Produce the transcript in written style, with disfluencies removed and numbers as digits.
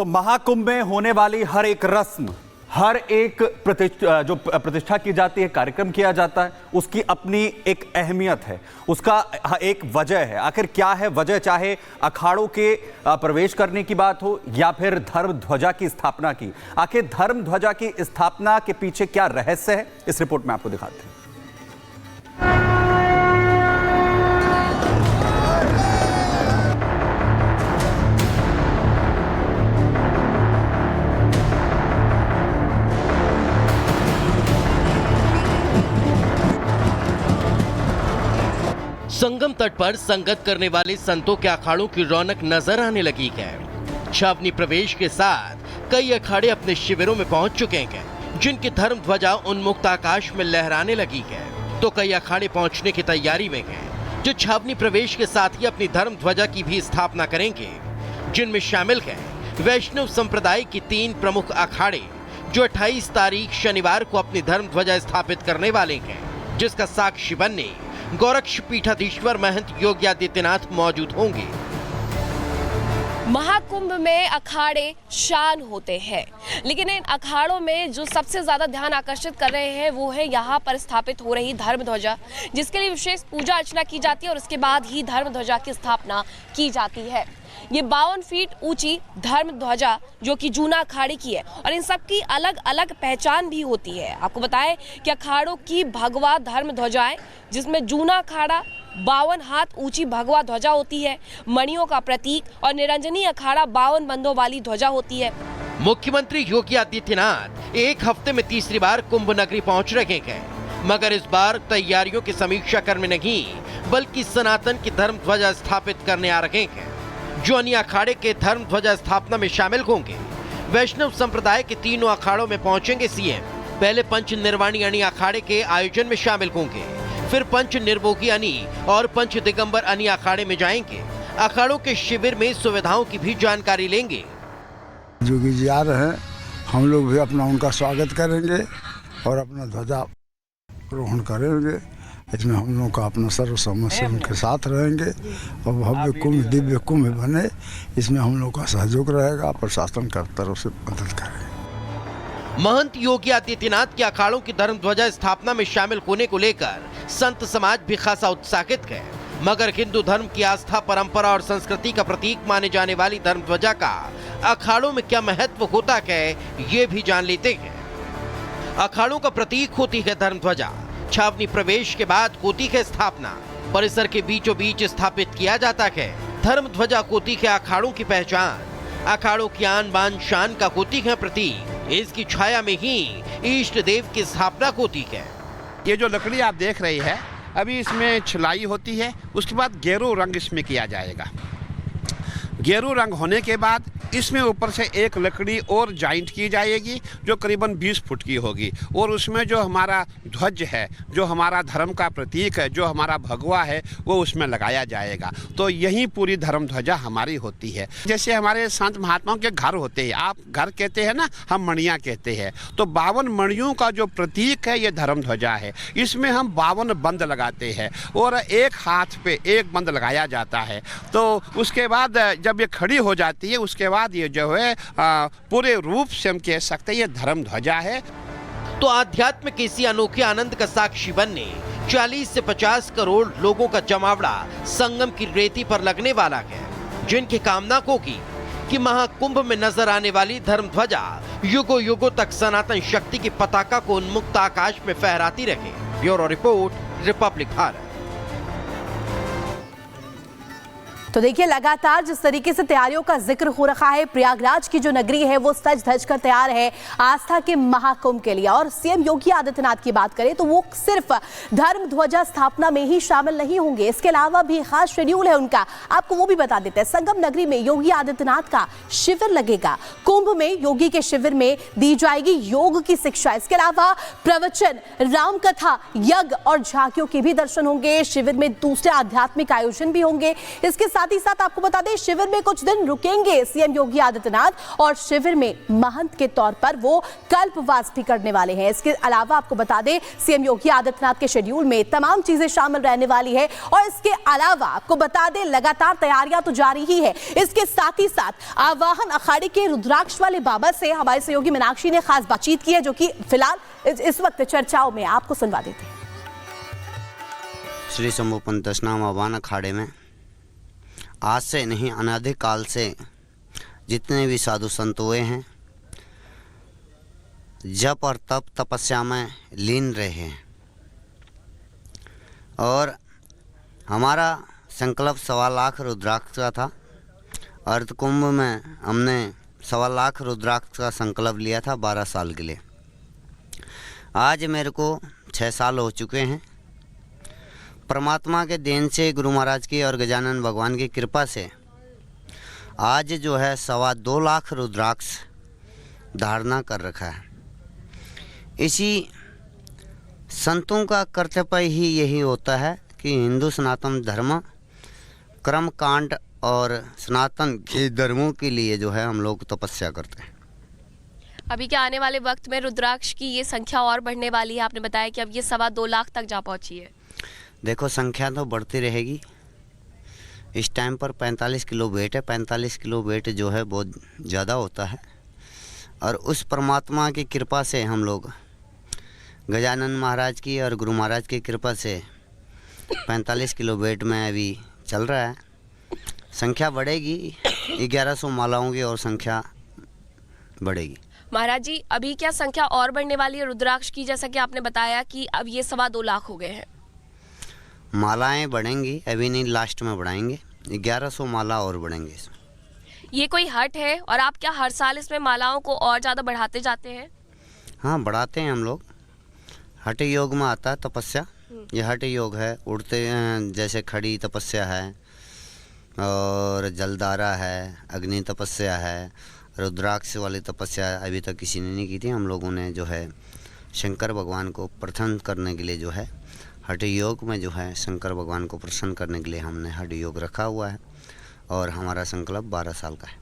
तो महाकुंभ में होने वाली हर एक रस्म, हर एक प्रतिष्ठा की जाती है, कार्यक्रम किया जाता है, उसकी अपनी एक अहमियत है, उसका एक वजह है। आखिर क्या है वजह? चाहे अखाड़ों के प्रवेश करने की बात हो या फिर धर्म ध्वजा की स्थापना की, आखिर धर्म ध्वजा की स्थापना के पीछे क्या रहस्य है, इस रिपोर्ट में आपको दिखाते हैं। संगम तट पर संगत करने वाले संतों के अखाड़ों की रौनक नजर आने लगी है। छावनी प्रवेश के साथ कई अखाड़े अपने शिविरों में पहुंच चुके हैं, जिनकी धर्म ध्वजा उन्मुक्त आकाश में लहराने लगी है। तो कई अखाड़े पहुंचने की तैयारी में हैं, जो छावनी प्रवेश के साथ ही अपनी धर्म ध्वजा की भी स्थापना करेंगे, जिनमें शामिल है वैष्णव संप्रदाय की 3 प्रमुख अखाड़े, जो 28 तारीख शनिवार को अपनी धर्म ध्वजा स्थापित करने वाले हैं, जिसका साक्षी बनने गोरक्ष पीठाधीश्वर महंत योगी आदित्यनाथ मौजूद होंगे। महाकुंभ में अखाड़े शान होते हैं, लेकिन इन अखाड़ों में जो सबसे ज्यादा ध्यान आकर्षित कर रहे हैं वो है यहाँ पर स्थापित हो रही धर्म ध्वजा, जिसके लिए विशेष पूजा अर्चना की जाती है और उसके बाद ही धर्म ध्वजा की स्थापना की जाती है। ये 52 फीट ऊंची धर्म ध्वजा जो कि जूना अखाड़े की है और इन सब की अलग अलग पहचान भी होती है। आपको बताएं कि अखाड़ों की भगवा धर्म ध्वजाएं, जिसमें जूना अखाड़ा 52 हाथ ऊंची भगवा ध्वजा होती है, मणियों का प्रतीक, और निरंजनी अखाड़ा 52 बंदों वाली ध्वजा होती है। मुख्यमंत्री योगी आदित्यनाथ एक हफ्ते में तीसरी बार कुंभ नगरी पहुंच रहे हैं, मगर इस बार तैयारियों की समीक्षा करने नहीं बल्कि सनातन की धर्म ध्वजा स्थापित करने आ रहे हैं, जो अन्य अखाड़े के धर्म ध्वजा स्थापना में शामिल होंगे। वैष्णव संप्रदाय के 3 अखाड़ों में पहुंचेंगे सीएम। पहले पंच निर्वाणी अनी अखाड़े के आयोजन में शामिल होंगे, फिर पंच निर्भोगी अनी और पंच दिगंबर अनी अखाड़े में जाएंगे। अखाड़ों के शिविर में सुविधाओं की भी जानकारी लेंगे। जोगी जी आ रहे हैं, हम लोग भी अपना उनका स्वागत करेंगे और अपना ध्वजा रोहण करेंगे। इसमें हम लोग का अपना सर्वसम्मत से उनके साथ रहेंगे और भव्य कुंभ, दिव्य कुंभ बने, इसमें हम लोग का सहयोग रहेगा। प्रशासन की तरफ से मदद करेंगे। महंत योगी आदित्यनाथ के अखाड़ों की धर्म ध्वजा स्थापना में शामिल होने को लेकर संत समाज भी खासा उत्साहित है, मगर हिंदू धर्म की आस्था, परंपरा और संस्कृति का प्रतीक माने जाने वाली धर्म ध्वजा का अखाड़ों में क्या महत्व होता है, ये भी जान लेते हैं। अखाड़ों का प्रतीक होती है धर्म ध्वजा। छावनी प्रवेश के बाद होती है स्थापना। परिसर के बीचों बीच स्थापित किया जाता है। धर्म ध्वजा होती है अखाड़ों की पहचान, अखाड़ों की आन बान शान का होती है प्रतीक। इसकी छाया में ही इष्ट देव की स्थापना होती है। ये जो लकड़ी आप देख रही है, अभी इसमें छिलाई होती है, उसके बाद गेरू रंग इसमें किया जाएगा। गेरू रंग होने के बाद इसमें ऊपर से एक लकड़ी और जॉइंट की जाएगी, जो करीबन 20 फुट की होगी, और उसमें जो हमारा ध्वज है, जो हमारा धर्म का प्रतीक है, जो हमारा भगवा है, वो उसमें लगाया जाएगा। तो यही पूरी धर्म ध्वजा हमारी होती है। जैसे हमारे संत महात्माओं के घर होते हैं, आप घर कहते हैं ना, हम मणियाँ कहते हैं, तो 52 मणियों का जो प्रतीक है ये धर्म ध्वजा है। इसमें हम 52 बंद लगाते हैं और एक हाथ पे एक बंद लगाया जाता है। तो उसके बाद जब ये खड़ी हो जाती है, उसके बाद ये जो है पूरे रूप से हम कह सकते हैं ये धर्म ध्वजा है। तो आध्यात्म के इसी अनोखे आनंद का साक्षी बनने 40 से 50 करोड़ लोगों का जमावड़ा संगम की रेती पर लगने वाला है, जिनकी कामना होगी कि महाकुंभ में नजर आने वाली धर्म ध्वजा युगों युगों तक सनातन शक्ति की पताका को उन्मुक्त आकाश में फहराती रहे। Bureau report, Republic Bharat. तो देखिए, लगातार जिस तरीके से तैयारियों का जिक्र हो रहा है, प्रयागराज की जो नगरी है वो सज धज कर तैयार है आस्था के महाकुंभ के लिए। और सीएम योगी आदित्यनाथ की बात करें तो वो सिर्फ धर्म ध्वजा स्थापना में ही शामिल नहीं होंगे, इसके अलावा भी खास शेड्यूल है उनका। आपको वो भी बता देते हैं। संगम नगरी में योगी आदित्यनाथ का शिविर लगेगा। कुंभ में योगी के शिविर में दी जाएगी योग की शिक्षा। इसके अलावा प्रवचन, रामकथा, यज्ञ और झांकियों के भी दर्शन होंगे। शिविर में दूसरे आध्यात्मिक आयोजन भी होंगे। इसके साथ साथ ही साथ आपको बता दें शिविर में कुछ दिन रुकेंगे सीएम योगी आदित्यनाथ और शिविर में महंत के तौर पर वो कल्पवास भी करने वाले हैं। इसके अलावा आपको बता दें सीएम योगी आदित्यनाथ के शेड्यूल में तमाम चीजें शामिल रहने वाली है और इसके अलावा आपको बता दें लगातार तैयारियां तो जारी ही है। इसके साथ ही साथ आवाहन अखाड़े के रुद्राक्ष वाले बाबा से हमारे सहयोगी मीनाक्षी ने खास बातचीत की है, जो कि फिलहाल इस वक्त चर्चाओं में, आपको सुनवा देते हैं। श्री शंभु पंथ दशनाम आवाहन अखाड़े में आज से नहीं अनादिकाल से जितने भी साधु संत हुए हैं जप और तप तपस्या में लीन रहे हैं और हमारा संकल्प 1.25 लाख रुद्राक्ष का था। अर्ध कुंभ में हमने 1.25 लाख रुद्राक्ष का संकल्प लिया था 12 साल के लिए। आज मेरे को 6 साल हो चुके हैं। परमात्मा के देन से, गुरु महाराज की और गजानन भगवान की कृपा से आज जो है 2.25 लाख रुद्राक्ष धारणा कर रखा है। इसी संतों का कर्तव्य ही यही होता है कि हिंदू सनातन धर्म कर्म कांड और सनातन के धर्मों के लिए जो है हम लोग तपस्या करते हैं। अभी के आने वाले वक्त में रुद्राक्ष की ये संख्या और बढ़ने वाली है। आपने बताया कि अब ये 2.25 लाख तक जा पहुंची है। देखो संख्या तो बढ़ती रहेगी। इस टाइम पर 45 किलो वेट है। 45 किलो वेट जो है बहुत ज़्यादा होता है और उस परमात्मा की कृपा से हम लोग गजानन महाराज की और गुरु महाराज की कृपा से 45 किलो वेट में अभी चल रहा है। संख्या बढ़ेगी, 1100 मालाओं की और संख्या बढ़ेगी। महाराज जी, अभी क्या संख्या और बढ़ने वाली है रुद्राक्ष की? जैसा कि आपने बताया कि अब ये 2.25 लाख हो गए हैं। मालाएं बढ़ेंगी, अभी नहीं, लास्ट में बढ़ाएंगे। 1100 माला और बढ़ेंगे। ये कोई हट है और आप क्या हर साल इसमें मालाओं को और ज़्यादा बढ़ाते जाते हैं? हाँ, बढ़ाते हैं हम लोग। हठ योग में आता है तपस्या। ये हठ योग है। उड़ते जैसे खड़ी तपस्या है और जलधारा है, अग्नि तपस्या है, रुद्राक्ष वाली तपस्या अभी तक किसी ने नहीं की थी। हम लोगों ने जो है शंकर भगवान को प्रसन्न करने के लिए जो है हठ योग में जो है शंकर भगवान को प्रसन्न करने के लिए हमने हठ योग रखा हुआ है और हमारा संकल्प 12 साल का है।